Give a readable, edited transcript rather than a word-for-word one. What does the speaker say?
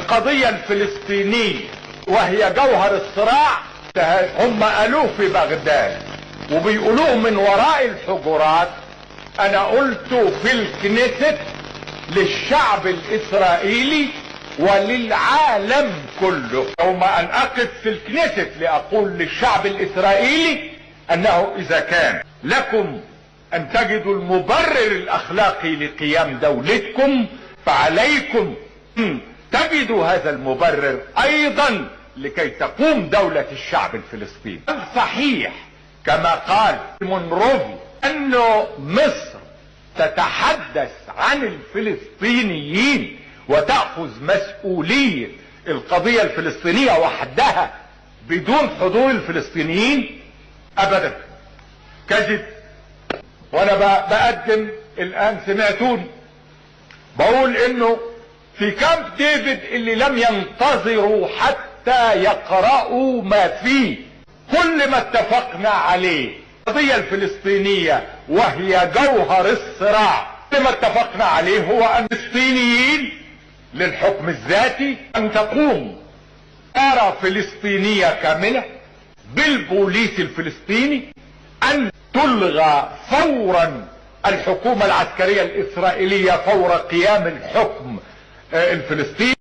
القضية الفلسطينية وهي جوهر الصراع هم قالوه في بغداد وبيقولوه من وراء الحجرات. انا قلت في الكنيست للشعب الاسرائيلي وللعالم كله، يوم ان اقف في الكنيست لاقول للشعب الاسرائيلي انه اذا كان لكم ان تجدوا المبرر الاخلاقي لقيام دولتكم فعليكم تجدوا هذا المبرر ايضا لكي تقوم دولة الشعب الفلسطيني. صحيح كما قال مونروفي انه مصر تتحدث عن الفلسطينيين وتأخذ مسؤولية القضية الفلسطينية وحدها بدون حضور الفلسطينيين؟ ابدا، كذب. وانا بقدم الان، سمعتوني بقول انه في كامب ديفيد اللي لم ينتظروا حتى يقرأوا ما فيه كل ما اتفقنا عليه القضية الفلسطينية وهي جوهر الصراع، كل ما اتفقنا عليه هو ان الفلسطينيين للحكم الذاتي ان تقوم إدارة فلسطينية كاملة بالبوليس الفلسطيني، ان تلغى فورا الحكومة العسكرية الاسرائيلية فور قيام الحكم الفلسطيني.